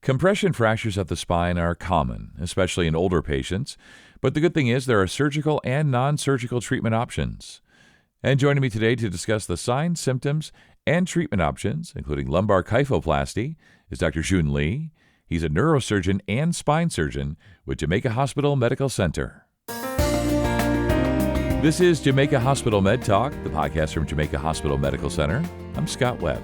Compression fractures of the spine are common, especially in older patients, but the good thing is there are surgical and non-surgical treatment options. And joining me today to discuss the signs, symptoms, and treatment options, including lumbar kyphoplasty, is Dr. Jun Lee. He's a neurosurgeon and spine surgeon with Jamaica Hospital Medical Center. This is Jamaica Hospital Med Talk, the podcast from Jamaica Hospital Medical Center. I'm Scott Webb.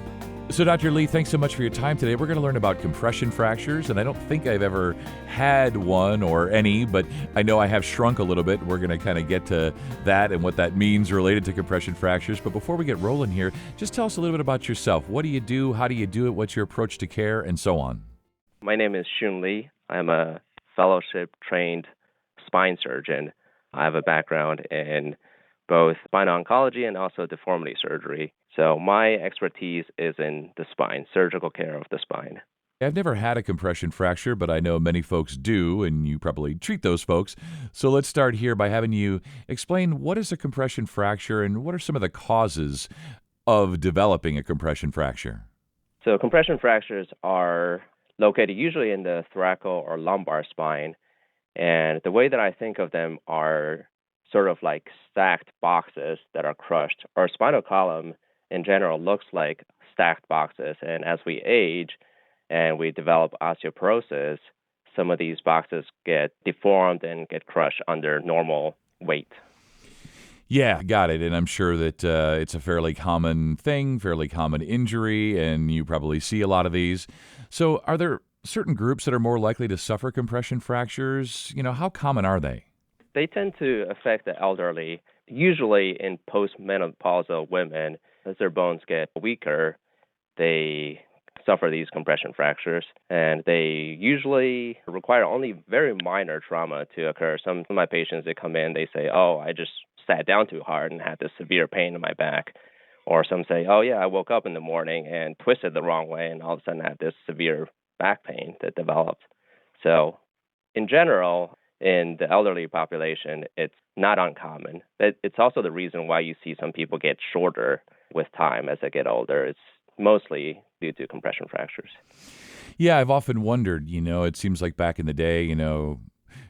So, Dr. Lee, thanks so much for your time today. We're going to learn about compression fractures, and I don't think I've ever had one or any, but I know I have shrunk a little bit. We're going to kind of get to that and what that means related to compression fractures. But before we get rolling here, just tell us a little bit about yourself. What do you do? How do you do it? What's your approach to care? And so on. My name is Jun Lee. I'm a fellowship-trained spine surgeon. I have a background in both spine oncology and also deformity surgery. So my expertise is in the spine, surgical care of the spine. I've never had a compression fracture, but I know many folks do, and you probably treat those folks. So let's start here by having you explain what is a compression fracture and what are some of the causes of developing a compression fracture? So compression fractures are located usually in the thoracic or lumbar spine. And the way that I think of them are sort of like stacked boxes that are crushed. Our spinal column in general looks like stacked boxes. And as we age and we develop osteoporosis, some of these boxes get deformed and get crushed under normal weight. Yeah, got it. And I'm sure that it's a fairly common thing, fairly common injury, and you probably see a lot of these. So are there certain groups that are more likely to suffer compression fractures? How common are they? They tend to affect the elderly, usually in postmenopausal women. As their bones get weaker, they suffer these compression fractures, and they usually require only very minor trauma to occur. Some of my patients, they come in, they say, oh, I just sat down too hard and had this severe pain in my back. Or some say, oh, yeah, I woke up in the morning and twisted the wrong way, and all of a sudden I had this severe back pain that developed. So in general, in the elderly population, it's not uncommon. It's also the reason why you see some people get shorter with time as they get older. It's mostly due to compression fractures. Yeah, I've often wondered, it seems like back in the day,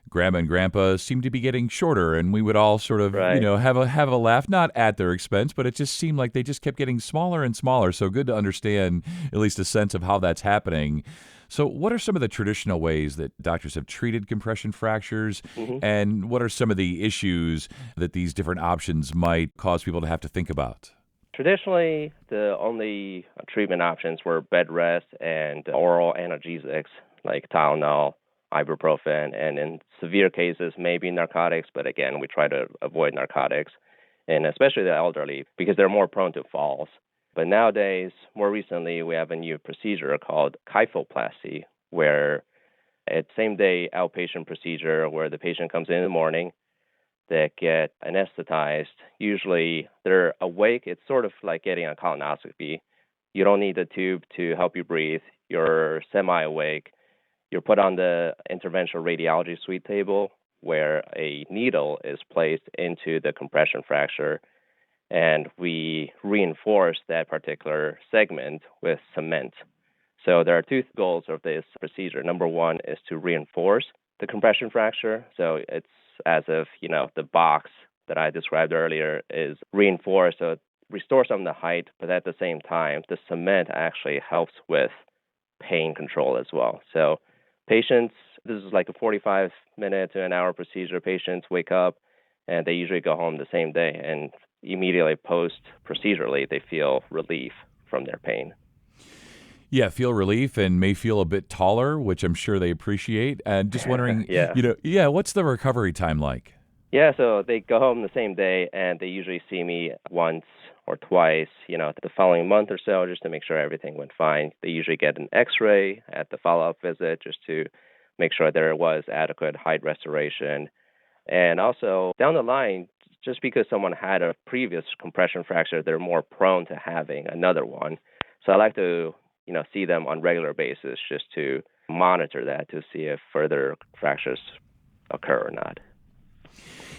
Grandma and Grandpa seemed to be getting shorter, and we would all sort of, Right. have a laugh, not at their expense, but it just seemed like they just kept getting smaller and smaller. So good to understand at least a sense of how that's happening. So what are some of the traditional ways that doctors have treated compression fractures, and what are some of the issues that these different options might cause people to have to think about? Traditionally, the only treatment options were bed rest and oral analgesics like Tylenol, ibuprofen, and in severe cases, maybe narcotics. But again, we try to avoid narcotics, and especially the elderly, because they're more prone to falls. But nowadays, more recently, we have a new procedure called kyphoplasty, where it's same-day outpatient procedure where the patient comes in the morning, they get anesthetized. Usually, they're awake. It's sort of like getting a colonoscopy. You don't need a tube to help you breathe. You're semi-awake. You're put on the interventional radiology suite table where a needle is placed into the compression fracture, and we reinforce that particular segment with cement. So there are two goals of this procedure. Number one is to reinforce the compression fracture. So it's as if, the box that I described earlier is reinforced, so it restores some of the height, but at the same time, the cement actually helps with pain control as well. So patients, this is like a 45-minute to an hour procedure. Patients wake up and they usually go home the same day, and immediately post-procedurally, they feel relief from their pain. Yeah, feel relief and may feel a bit taller, which I'm sure they appreciate. And just wondering, Yeah. what's the recovery time like? Yeah, so they go home the same day, and they usually see me once or twice, the following month or so, just to make sure everything went fine. They usually get an X-ray at the follow-up visit just to make sure there was adequate height restoration. And also, down the line, just because someone had a previous compression fracture, they're more prone to having another one. So I like to, see them on a regular basis just to monitor that to see if further fractures occur or not.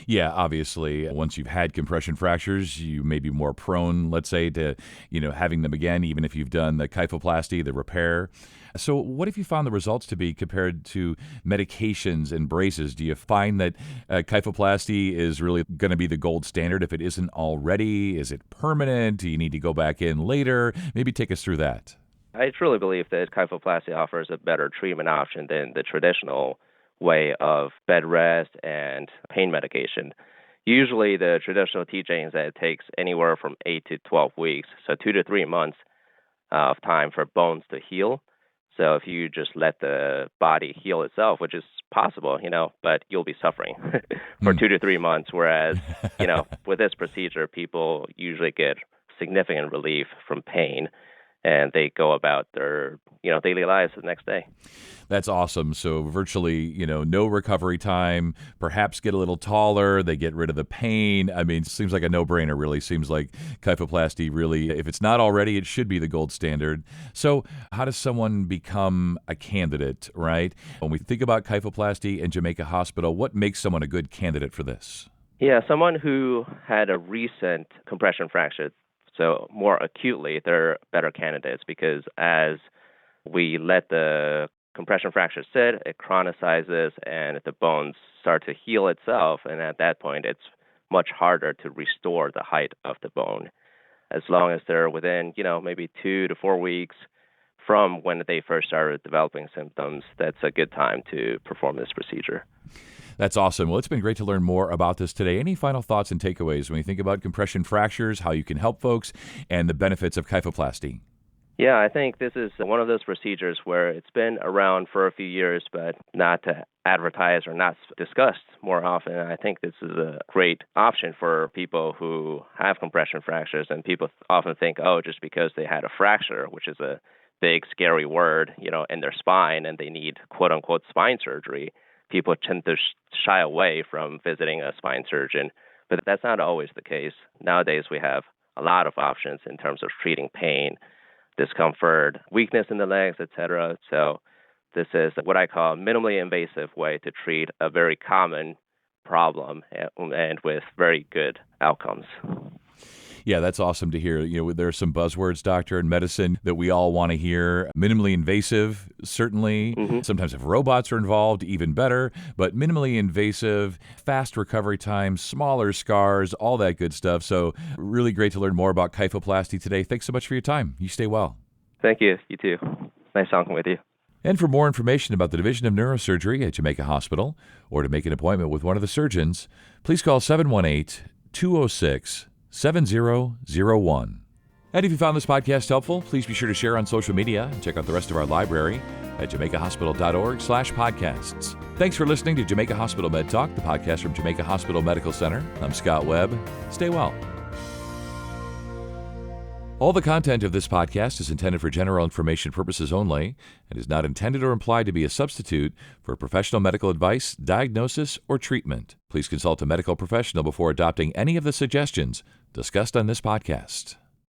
Yeah, obviously, once you've had compression fractures, you may be more prone, let's say, to, having them again, even if you've done the kyphoplasty, the repair. So what have you found the results to be compared to medications and braces? Do you find that kyphoplasty is really going to be the gold standard if it isn't already? Is it permanent? Do you need to go back in later? Maybe take us through that. I truly believe that kyphoplasty offers a better treatment option than the traditional way of bed rest and pain medication. Usually, the traditional teaching is that it takes anywhere from 8 to 12 weeks, so 2 to 3 months of time for bones to heal. So if you just let the body heal itself, which is possible, but you'll be suffering for 2 to 3 months. Whereas, with this procedure, people usually get significant relief from pain, and they go about their, daily lives the next day. That's awesome. So virtually, no recovery time, perhaps get a little taller, they get rid of the pain. I mean, it seems like a no-brainer, really. Seems like kyphoplasty really, if it's not already, it should be the gold standard. So how does someone become a candidate, right? When we think about kyphoplasty and Jamaica Hospital, what makes someone a good candidate for this? Yeah, someone who had a recent compression fracture, so more acutely, they're better candidates because as we let the compression fracture sit, it chronicizes, and the bones start to heal itself, and at that point, it's much harder to restore the height of the bone. As long as they're within, maybe 2 to 4 weeks from when they first started developing symptoms, that's a good time to perform this procedure. That's awesome. Well, it's been great to learn more about this today. Any final thoughts and takeaways when you think about compression fractures, how you can help folks, and the benefits of kyphoplasty? Yeah, I think this is one of those procedures where it's been around for a few years, but not advertised or not discussed more often. And I think this is a great option for people who have compression fractures. And people often think, just because they had a fracture, which is a big, scary word, in their spine, and they need quote unquote spine surgery, people tend to shy away from visiting a spine surgeon. But that's not always the case. Nowadays, we have a lot of options in terms of treating pain, discomfort, weakness in the legs, etc. So this is what I call a minimally invasive way to treat a very common problem and with very good outcomes. Yeah, that's awesome to hear. There are some buzzwords, doctor, in medicine that we all want to hear. Minimally invasive, certainly. Mm-hmm. Sometimes if robots are involved, even better. But minimally invasive, fast recovery time, smaller scars, all that good stuff. So really great to learn more about kyphoplasty today. Thanks so much for your time. You stay well. Thank you. You too. Nice talking with you. And for more information about the Division of Neurosurgery at Jamaica Hospital, or to make an appointment with one of the surgeons, please call 718-206-7001. And if you found this podcast helpful, please be sure to share on social media and check out the rest of our library at jamaicahospital.org/podcasts. Thanks for listening to Jamaica Hospital Med Talk, the podcast from Jamaica Hospital Medical Center. I'm Scott Webb. Stay well. All the content of this podcast is intended for general information purposes only and is not intended or implied to be a substitute for professional medical advice, diagnosis, or treatment. Please consult a medical professional before adopting any of the suggestions discussed on this podcast.